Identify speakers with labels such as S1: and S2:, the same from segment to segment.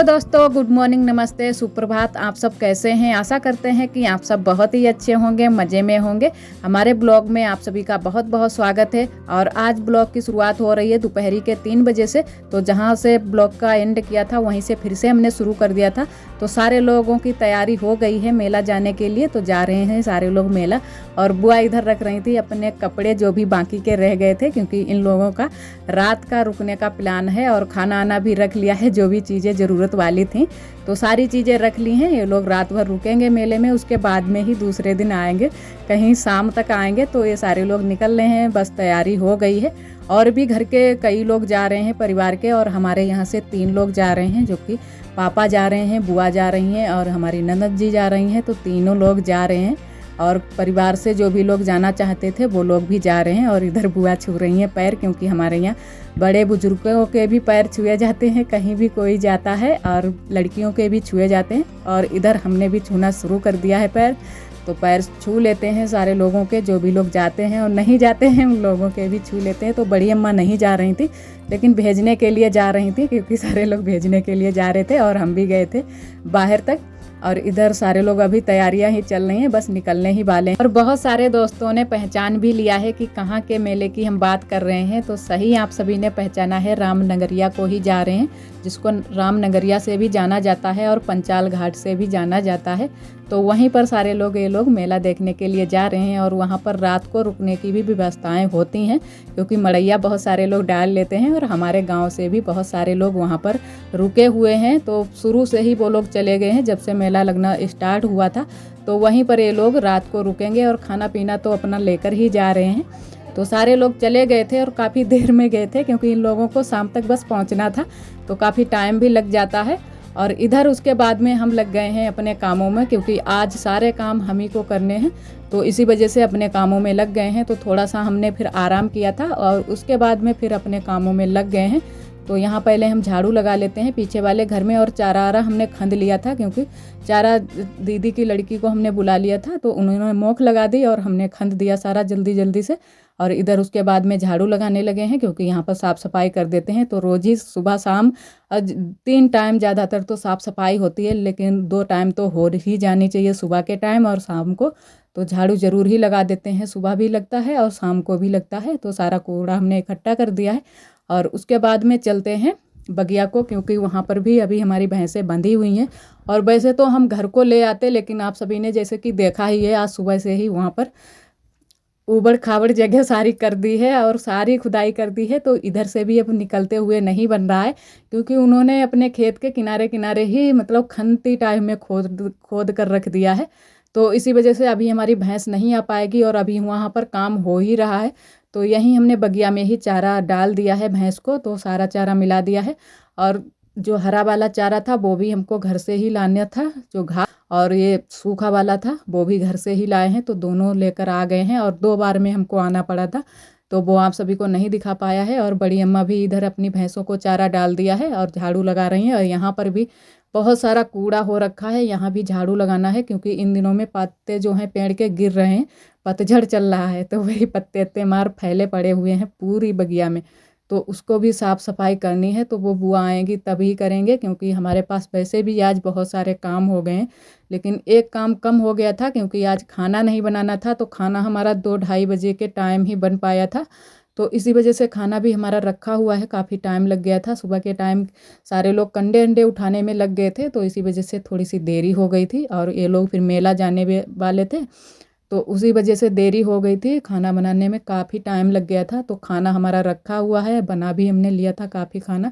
S1: Hello दोस्तों, good morning, नमस्ते, सुप्रभात। आप सब कैसे हैं? आशा करते हैं कि आप सब बहुत ही अच्छे होंगे, मज़े में होंगे। हमारे ब्लॉग में आप सभी का बहुत बहुत स्वागत है। और आज ब्लॉग की शुरुआत हो रही है दोपहरी के 3 बजे से। तो जहां से ब्लॉग का एंड किया था वहीं से फिर से हमने शुरू कर दिया था। तो सारे लोगों की तैयारी हो गई है मेला जाने के लिए, तो जा रहे हैं सारे लोग मेला। और बुआ इधर रख रही थी अपने कपड़े जो भी बाकी के रह गए थे, क्योंकि इन लोगों का रात का रुकने का प्लान है। और खाना आना भी रख लिया है, जो भी चीज़ें ज़रूरत वाली थी तो सारी चीज़ें रख ली हैं। ये लोग रात भर रुकेंगे मेले में, उसके बाद में ही दूसरे दिन आएंगे, कहीं शाम तक आएंगे। तो ये सारे लोग निकल रहे हैं, बस तैयारी हो गई है। और भी घर के कई लोग जा रहे हैं परिवार के, और हमारे यहाँ से 3 लोग जा रहे हैं, जो कि पापा जा रहे हैं, बुआ जा रही हैं और हमारी ननद जी जा रही हैं। तो तीनों लोग जा रहे हैं। और परिवार से जो भी लोग जाना चाहते थे वो लोग भी जा रहे हैं। और इधर बुआ छू रही हैं पैर, क्योंकि हमारे यहाँ बड़े बुजुर्गों के भी पैर छुए जाते हैं, कहीं भी कोई जाता है, और लड़कियों के भी छुए जाते हैं। और इधर हमने भी छूना शुरू कर दिया है पैर। तो पैर छू लेते हैं सारे लोगों के, जो भी लोग जाते हैं, और नहीं जाते हैं उन लोगों के भी छू लेते हैं। तो बड़ी अम्मा नहीं जा रही थी, लेकिन भेजने के लिए जा रही थी, क्योंकि सारे लोग भेजने के लिए जा रहे थे और हम भी गए थे बाहर तक। और इधर सारे लोग अभी तैयारियां ही चल रही हैं, बस निकलने ही वाले हैं। और बहुत सारे दोस्तों ने पहचान भी लिया है कि कहाँ के मेले की हम बात कर रहे हैं। तो सही आप सभी ने पहचाना है, रामनगरिया को ही जा रहे हैं, जिसको रामनगरिया से भी जाना जाता है और पंचाल घाट से भी जाना जाता है। तो वहीं पर सारे लोग ये लोग मेला देखने के लिए जा रहे हैं। और वहाँ पर रात को रुकने की भी व्यवस्थाएं होती हैं, क्योंकि मड़ैया बहुत सारे लोग डाल लेते हैं और हमारे गांव से भी बहुत सारे लोग वहाँ पर रुके हुए हैं। तो शुरू से ही वो लोग चले गए हैं, जब से मेला लगना स्टार्ट हुआ था। तो वहीं पर ये लोग रात को रुकेंगे और खाना पीना तो अपना लेकर ही जा रहे हैं। तो सारे लोग चले गए थे और काफ़ी देर में गए थे, क्योंकि इन लोगों को शाम तक बस पहुंचना था, तो काफ़ी टाइम भी लग जाता है। और इधर उसके बाद में हम लग गए हैं अपने कामों में, क्योंकि आज सारे काम हम ही को करने हैं। तो इसी वजह से अपने कामों में लग गए हैं। तो थोड़ा सा हमने फिर आराम किया था और उसके बाद में फिर अपने कामों में लग गए हैं। तो यहाँ पहले हम झाड़ू लगा लेते हैं पीछे वाले घर में। और चारा आरा हमने खंद लिया था, क्योंकि चारा दीदी की लड़की को हमने बुला लिया था, तो उन्होंने मोख लगा दी और हमने खंद दिया सारा जल्दी जल्दी से। और इधर उसके बाद में झाड़ू लगाने लगे हैं, क्योंकि यहाँ पर साफ़ सफाई कर देते हैं। तो रोज़ ही सुबह शाम 3 टाइम ज़्यादातर तो साफ़ सफाई होती है, लेकिन 2 टाइम तो हो ही जानी चाहिए, सुबह के टाइम और शाम को। तो झाड़ू ज़रूर ही लगा देते हैं, सुबह भी लगता है और शाम को भी लगता है। तो सारा कूड़ा हमने इकट्ठा कर दिया है। और उसके बाद में चलते हैं बगिया को, क्योंकि वहाँ पर भी अभी हमारी भैंसें बंधी हुई हैं। और वैसे तो हम घर को ले आते, लेकिन आप सभी ने जैसे कि देखा ही है, आज सुबह से ही वहाँ पर ऊबड़ खाबड़ जगह सारी कर दी है और सारी खुदाई कर दी है। तो इधर से भी अब निकलते हुए नहीं बन रहा है, क्योंकि उन्होंने अपने खेत के किनारे किनारे ही मतलब खनती टाइम में खोद खोद कर रख दिया है। तो इसी वजह से अभी हमारी भैंस नहीं आ पाएगी, और अभी वहाँ पर काम हो ही रहा है। तो यहीं हमने बगिया में ही चारा डाल दिया है भैंस को, तो सारा चारा मिला दिया है। और जो हरा वाला चारा था वो भी हमको घर से ही लाना था, जो घास, और ये सूखा वाला था वो भी घर से ही लाए हैं। तो दोनों लेकर आ गए हैं, और 2 बार में हमको आना पड़ा था, तो वो आप सभी को नहीं दिखा पाया है। और बड़ी अम्मा भी इधर अपनी भैंसों को चारा डाल दिया है और झाड़ू लगा रही हैं। और यहाँ पर भी बहुत सारा कूड़ा हो रखा है, यहाँ भी झाड़ू लगाना है, क्योंकि इन दिनों में पत्ते जो हैं पेड़ के गिर रहे हैं, पतझड़ चल रहा है, तो वही पत्ते अत्ते मार फैले पड़े हुए हैं पूरी बगिया में। तो उसको भी साफ़ सफाई करनी है। तो वो बुआ आएंगी तभी करेंगे, क्योंकि हमारे पास वैसे भी आज बहुत सारे काम हो गए हैं। लेकिन एक काम कम हो गया था, क्योंकि आज खाना नहीं बनाना था। तो खाना हमारा 2-2:30 बजे के टाइम ही बन पाया था। तो इसी वजह से खाना भी हमारा रखा हुआ है, काफ़ी टाइम लग गया था। सुबह के टाइम सारे लोग कंडे अंडे उठाने में लग गए थे, तो इसी वजह से थोड़ी सी देरी हो गई थी। और ये लोग फिर मेला जाने वाले थे, तो उसी वजह से देरी हो गई थी। खाना बनाने में काफ़ी टाइम लग गया था। तो खाना हमारा रखा हुआ है, बना भी हमने लिया था काफ़ी खाना।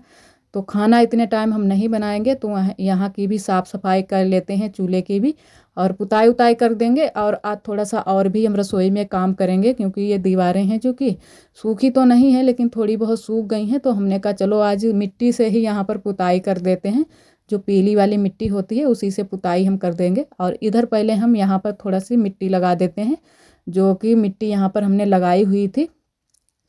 S1: तो खाना इतने टाइम हम नहीं बनाएंगे, तो यहाँ की भी साफ़ सफाई कर लेते हैं, चूल्हे की भी, और पुताई उताई कर देंगे। और आज थोड़ा सा और भी हम रसोई में काम करेंगे, क्योंकि ये दीवारें हैं जो कि सूखी तो नहीं है, लेकिन थोड़ी बहुत सूख गई हैं। तो हमने कहा चलो आज मिट्टी से ही यहाँ पर पुताई कर देते हैं, जो पीली वाली मिट्टी होती है उसी से पुताई हम कर देंगे। और इधर पहले हम यहाँ पर थोड़ा सी मिट्टी लगा देते हैं, जो कि मिट्टी यहाँ पर हमने लगाई हुई थी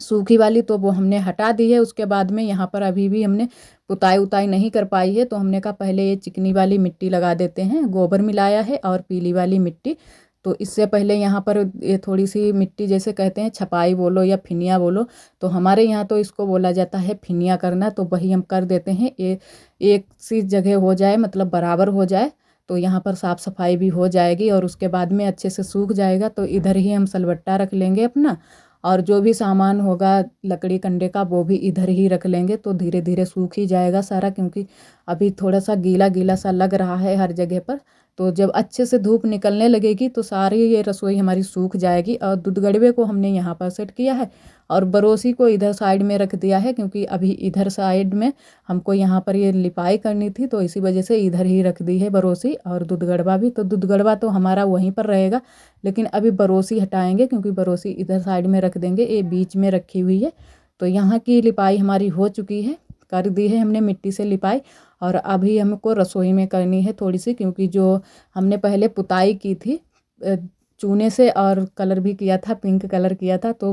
S1: सूखी वाली, तो वो हमने हटा दी है। उसके बाद में यहाँ पर अभी भी हमने पुताई उताई नहीं कर पाई है, तो हमने कहा पहले ये चिकनी वाली मिट्टी लगा देते हैं, गोबर मिलाया है और पीली वाली मिट्टी, तो इससे पहले यहाँ पर ये थोड़ी सी मिट्टी, जैसे कहते हैं छपाई बोलो या फिनिया बोलो, तो हमारे यहाँ तो इसको बोला जाता है फिनिया करना। तो वही हम कर देते हैं, ये एक सी जगह हो जाए, मतलब बराबर हो जाए, तो यहाँ पर साफ़ सफाई भी हो जाएगी और उसके बाद में अच्छे से सूख जाएगा। तो इधर ही हम सलबट्टा रख लेंगे अपना, और जो भी सामान होगा लकड़ी कंडे का वो भी इधर ही रख लेंगे। तो धीरे धीरे सूख ही जाएगा सारा, क्योंकि अभी थोड़ा सा गीला गीला सा लग रहा है हर जगह पर। तो जब अच्छे से धूप निकलने लगेगी तो सारी ये रसोई हमारी सूख जाएगी। और दूध गड़बे को हमने यहाँ पर सेट किया है और बरोसी को इधर साइड में रख दिया है, क्योंकि अभी इधर साइड में हमको यहाँ पर ये लिपाई करनी थी, तो इसी वजह से इधर ही रख दी है बरोसी। और दूध गड़बा भी, तो दूध गड़बा तो हमारा वहीं पर रहेगा, लेकिन अभी बरोसी हटाएंगे, क्योंकि बरोसी इधर साइड में रख देंगे, ये बीच में रखी हुई है। तो यहाँ की लिपाई हमारी हो चुकी है, कर दी है हमने मिट्टी से लिपाई। और अभी हमको रसोई में करनी है थोड़ी सी, क्योंकि जो हमने पहले पुताई की थी चूने से और कलर भी किया था, पिंक कलर किया था, तो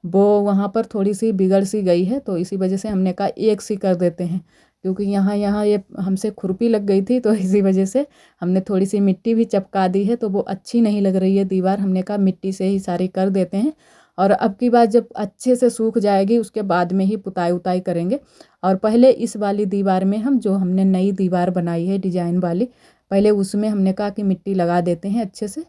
S1: वो वहाँ पर थोड़ी सी बिगड़ सी गई है। तो इसी वजह से हमने कहा एक सी कर देते हैं, क्योंकि यहाँ यहाँ ये हमसे खुरपी लग गई थी, तो इसी वजह से हमने थोड़ी सी मिट्टी भी चपका दी है, तो वो अच्छी नहीं लग रही है दीवार। हमने कहा मिट्टी से ही सारी कर देते हैं, और अब की बार जब अच्छे से सूख जाएगी उसके बाद में ही पुताई उताई करेंगे। और पहले इस वाली दीवार में हम, जो हमने नई दीवार बनाई है डिजाइन वाली, पहले उसमें हमने कहा कि मिट्टी लगा देते हैं अच्छे से,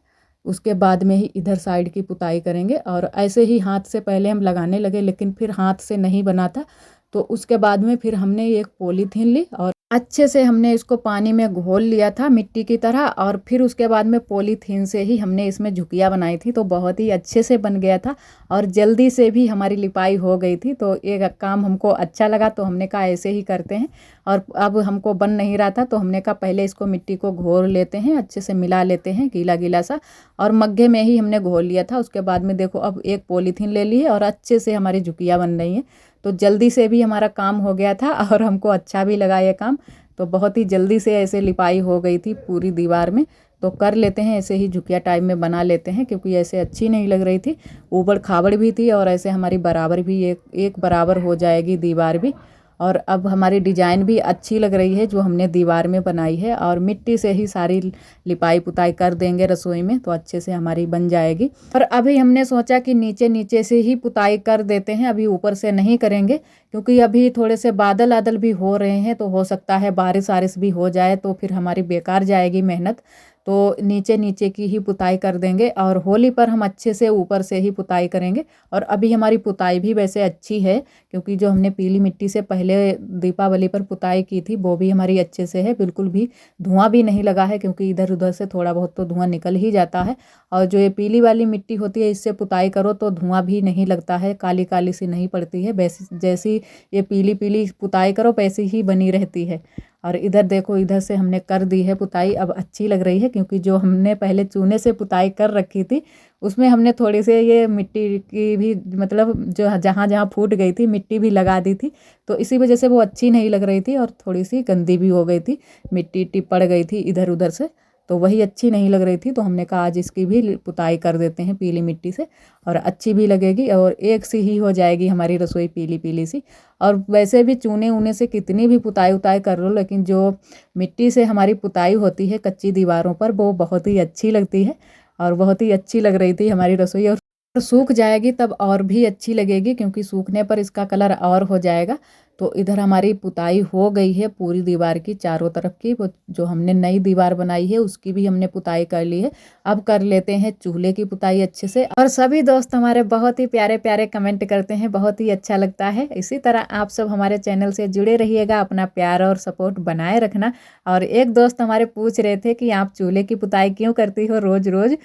S1: उसके बाद में ही इधर साइड की पुताई करेंगे। और ऐसे ही हाथ से पहले हम लगाने लगे, लेकिन फिर हाथ से नहीं बना था, तो उसके बाद में फिर हमने एक पॉलीथीन ली और अच्छे से हमने इसको पानी में घोल लिया था मिट्टी की तरह, और फिर उसके बाद में पॉलीथीन से ही हमने इसमें झुकियाँ बनाई थी, तो बहुत ही अच्छे से बन गया था और जल्दी से भी हमारी लिपाई हो गई थी। तो ये काम हमको अच्छा लगा, तो हमने कहा ऐसे ही करते हैं। और अब हमको बन नहीं रहा था, तो हमने कहा पहले इसको मिट्टी को घोल लेते हैं, अच्छे से मिला लेते हैं गीला गीला सा, और मग्गे में ही हमने घोल लिया था। उसके बाद में देखो अब एक पॉलीथीन ले ली है और अच्छे से हमारी झुकियाँ बन रही हैं। तो जल्दी से भी हमारा काम हो गया था और हमको अच्छा भी लगा ये काम। तो बहुत ही जल्दी से ऐसे लिपाई हो गई थी पूरी दीवार में। तो कर लेते हैं ऐसे ही झुकिया टाइप में बना लेते हैं, क्योंकि ऐसे अच्छी नहीं लग रही थी, ऊबड़ खाबड़ भी थी, और ऐसे हमारी बराबर भी एक बराबर हो जाएगी दीवार भी। और अब हमारी डिजाइन भी अच्छी लग रही है जो हमने दीवार में बनाई है, और मिट्टी से ही सारी लिपाई पुताई कर देंगे रसोई में, तो अच्छे से हमारी बन जाएगी। और अभी हमने सोचा कि नीचे नीचे से ही पुताई कर देते हैं, अभी ऊपर से नहीं करेंगे, क्योंकि अभी थोड़े से बादल आदल भी हो रहे हैं, तो हो सकता है बारिश वारिश भी हो जाए, तो फिर हमारी बेकार जाएगी मेहनत। तो नीचे नीचे की ही पुताई कर देंगे, और होली पर हम अच्छे से ऊपर से ही पुताई करेंगे। और अभी हमारी पुताई भी वैसे अच्छी है, क्योंकि जो हमने पीली मिट्टी से पहले दीपावली पर पुताई की थी वो भी हमारी अच्छे से है, बिल्कुल भी धुआं भी नहीं लगा है, क्योंकि इधर उधर से थोड़ा बहुत तो धुआं निकल ही जाता है। और जो ये पीली वाली मिट्टी होती है इससे पुताई करो तो धुआं भी नहीं लगता है, काली काली सी नहीं पड़ती है, वैसी जैसी ये पीली पीली पुताई करो वैसी ही बनी रहती है। और इधर देखो, इधर से हमने कर दी है पुताई, अब अच्छी लग रही है, क्योंकि जो हमने पहले चूने से पुताई कर रखी थी उसमें हमने थोड़ी से ये मिट्टी की भी, मतलब जो जहाँ जहाँ फूट गई थी मिट्टी भी लगा दी थी, तो इसी वजह से वो अच्छी नहीं लग रही थी और थोड़ी सी गंदी भी हो गई थी, मिट्टी टिप पड़ गई थी इधर उधर से, तो वही अच्छी नहीं लग रही थी। तो हमने कहा आज इसकी भी पुताई कर देते हैं पीली मिट्टी से, और अच्छी भी लगेगी और एक सी ही हो जाएगी हमारी रसोई पीली पीली सी। और वैसे भी चूने ऊने से कितनी भी पुताई उताई कर लो, लेकिन जो मिट्टी से हमारी पुताई होती है कच्ची दीवारों पर वो बहुत ही अच्छी लगती है, और बहुत ही अच्छी लग रही थी हमारी रसोई। और सूख जाएगी तब और भी अच्छी लगेगी, क्योंकि सूखने पर इसका कलर और हो जाएगा। तो इधर हमारी पुताई हो गई है पूरी दीवार की चारों तरफ की, वो जो हमने नई दीवार बनाई है उसकी भी हमने पुताई कर ली है। अब कर लेते हैं चूल्हे की पुताई अच्छे से। और सभी दोस्त हमारे बहुत ही प्यारे प्यारे कमेंट करते हैं, बहुत ही अच्छा लगता है। इसी तरह आप सब हमारे चैनल से जुड़े रहिएगा, अपना प्यार और सपोर्ट बनाए रखना। और एक दोस्त हमारे पूछ रहे थे कि आप चूल्हे की पुताई क्यों करती हो रोज़ रोज़,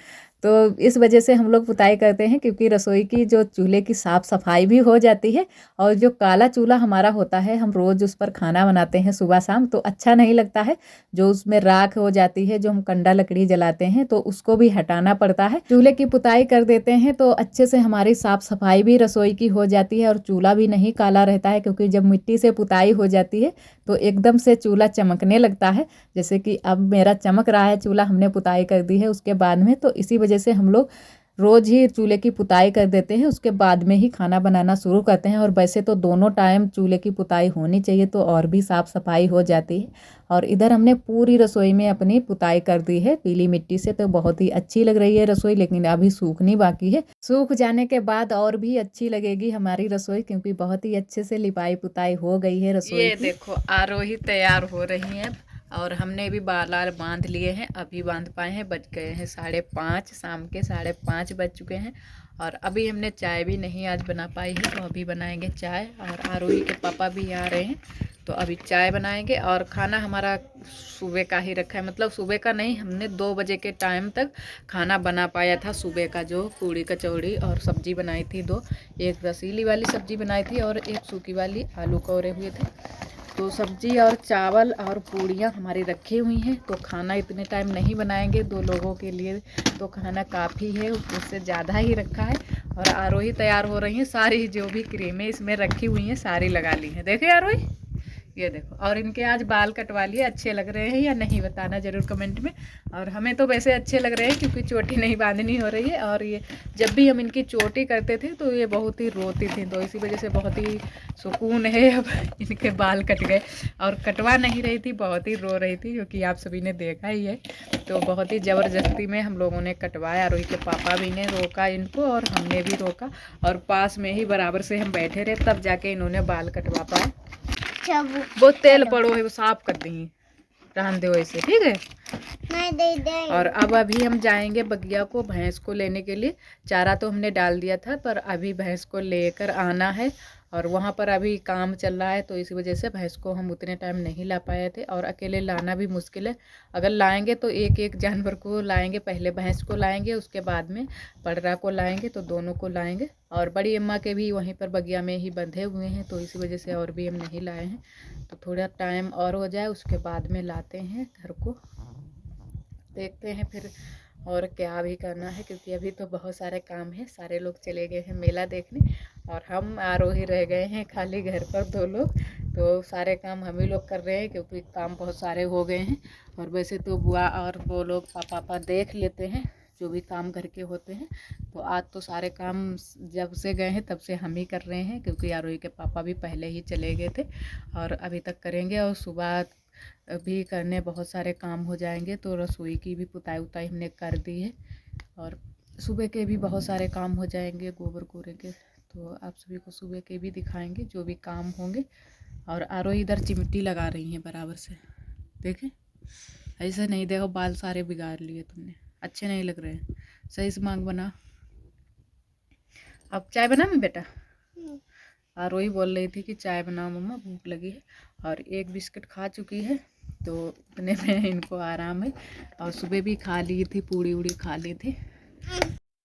S1: तो इस वजह से हम लोग पुताई करते हैं, क्योंकि रसोई की जो चूल्हे की साफ़ सफाई भी हो जाती है, और जो काला चूल्हा हमारा होता है हम रोज़ उस पर खाना बनाते हैं सुबह शाम, तो अच्छा नहीं लगता है। जो उसमें राख हो जाती है, जो हम कंडा लकड़ी जलाते हैं, तो उसको भी हटाना पड़ता है। चूल्हे की पुताई कर देते हैं तो अच्छे से हमारी साफ़ सफाई भी रसोई की हो जाती है, और चूल्हा भी नहीं काला रहता है, क्योंकि जब मिट्टी से पुताई हो जाती है तो एकदम से चूल्हा चमकने लगता है। जैसे कि अब मेरा चमक रहा है चूल्हा, हमने पुताई कर दी है उसके बाद में, तो इसी वजह से हम लोग रोज़ ही चूल्हे की पुताई कर देते हैं, उसके बाद में ही खाना बनाना शुरू करते हैं। और वैसे तो दोनों टाइम चूल्हे की पुताई होनी चाहिए, तो और भी साफ़ सफाई हो जाती है। और इधर हमने पूरी रसोई में अपनी पुताई कर दी है पीली मिट्टी से, तो बहुत ही अच्छी लग रही है रसोई, लेकिन अभी सूखनी बाकी है। सूख जाने के बाद और भी अच्छी लगेगी हमारी रसोई, क्योंकि बहुत ही अच्छे से लिपाई पुताई हो गई है रसोई। ये देखो आरोही तैयार हो रही हैं और हमने भी बाल बांध लिए हैं, अभी बांध पाए हैं। बज गए हैं 5:30, शाम के 5:30 बज चुके हैं। और अभी हमने चाय भी नहीं आज बना पाई है, तो अभी बनाएंगे चाय। और आरोही के पापा भी आ रहे हैं, तो अभी चाय बनाएंगे। और खाना हमारा सुबह का ही रखा है, मतलब सुबह का नहीं, हमने 2 बजे के टाइम तक खाना बना पाया था सुबह का, जो पूड़ी कचौड़ी और सब्जी बनाई थी 2, एक रसीली वाली सब्जी बनाई थी और एक सूखी वाली आलू कौरे हुए थे। तो सब्जी और चावल और पूड़ियाँ हमारी रखी हुई हैं, तो खाना इतने टाइम नहीं बनाएंगे 2 लोगों के लिए, तो खाना काफ़ी है, उससे ज़्यादा ही रखा है। और आरोही तैयार हो रही हैं, सारी जो भी क्रीमें इसमें रखी हुई हैं सारी लगा ली हैं। देखिए आरोही, ये देखो। और इनके आज बाल कटवा लिए, अच्छे लग रहे हैं या नहीं बताना ज़रूर कमेंट में। और हमें तो वैसे अच्छे लग रहे हैं, क्योंकि चोटी नहीं बांधनी हो रही है। और ये जब भी हम इनकी चोटी करते थे तो ये बहुत ही रोती थी, तो इसी वजह से बहुत ही सुकून है अब इनके बाल कट गए। और कटवा नहीं रही थी, बहुत ही रो रही थी, क्योंकि आप सभी ने देखा ही है। तो बहुत ही ज़बरदस्ती में हम लोगों ने कटवाया। आरोही के पापा भी ने रोका इनको और हमने भी रोका, और पास में ही बराबर से हम बैठे रहे, तब जाके इन्होंने बाल कटवा पाए। वो तेल पड़ो है, वो साफ कर दी, रहन दो ऐसे, ठीक है। नहीं दे। और अब अभी हम जाएंगे बगिया को भैंस को लेने के लिए। चारा तो हमने डाल दिया था, पर अभी भैंस को लेकर आना है, और वहाँ पर अभी काम चल रहा है, तो इसी वजह से भैंस को हम उतने टाइम नहीं ला पाए थे। और अकेले लाना भी मुश्किल है, अगर लाएंगे तो एक एक जानवर को लाएंगे, पहले भैंस को लाएंगे, उसके बाद में पड़रा को लाएंगे, तो दोनों को लाएंगे। और बड़ी अम्मा के भी वहीं पर बगिया में ही बंधे हुए हैं, तो इसी वजह से और भी हम नहीं लाए हैं। तो थोड़ा टाइम और हो जाए, उसके बाद में लाते हैं घर को, देखते हैं फिर और क्या भी करना है, क्योंकि अभी तो बहुत सारे काम हैं। सारे लोग चले गए हैं मेला देखने, और हम आरोही रह गए हैं खाली घर पर 2 लोग। तो सारे काम हम ही लोग कर रहे हैं, क्योंकि काम बहुत सारे हो गए हैं। और वैसे तो बुआ और वो लोग पापा देख लेते हैं जो भी काम घर के होते हैं। तो आज तो सारे काम जब से गए हैं तब से हम ही कर रहे हैं, क्योंकि आरोही के पापा भी पहले ही चले गए थे, और अभी तक करेंगे। और सुबह भी करने बहुत सारे काम हो जाएंगे, तो रसोई की भी पुताई उताई हमने कर दी है, और सुबह के भी बहुत सारे काम हो जाएंगे गोबर कूड़े के, तो आप सभी को सुबह के भी दिखाएंगे जो भी काम होंगे। और आरोही इधर चिमटी लगा रही हैं बराबर से, देखें ऐसे नहीं, देखो बाल सारे बिगाड़ लिए तुमने, अच्छे नहीं लग रहे हैं, सही से मांग बना। अब चाय बना मैं बेटा? आरोही बोल रही थी कि चाय बनाओ मम्मा, भूख लगी है, और एक बिस्किट खा चुकी है, तो इतने में इनको आराम है। और सुबह भी खा ली थी, पूड़ी उड़ी खा ली थी।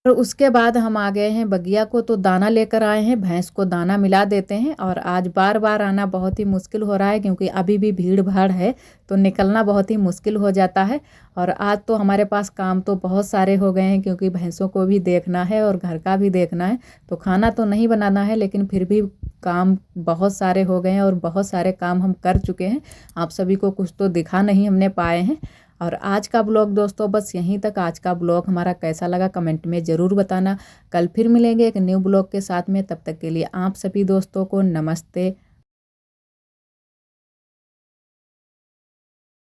S1: और उसके बाद हम आ गए हैं बगिया को, तो दाना लेकर आए हैं, भैंस को दाना मिला देते हैं। और आज बार बार आना बहुत ही मुश्किल हो रहा है, क्योंकि अभी भी भीड़ भाड़ है, तो निकलना बहुत ही मुश्किल हो जाता है। और आज तो हमारे पास काम तो बहुत सारे हो गए हैं, क्योंकि भैंसों को भी देखना है और घर का भी देखना है। तो खाना तो नहीं बनाना है, लेकिन फिर भी काम बहुत सारे हो गए हैं, और बहुत सारे काम हम कर चुके हैं। आप सभी को कुछ तो दिखा नहीं हमने पाए हैं। और आज का ब्लॉग दोस्तों बस यहीं तक। आज का ब्लॉग हमारा कैसा लगा कमेंट में ज़रूर बताना। कल फिर मिलेंगे एक न्यू ब्लॉग के साथ में, तब तक के लिए आप सभी दोस्तों को नमस्ते।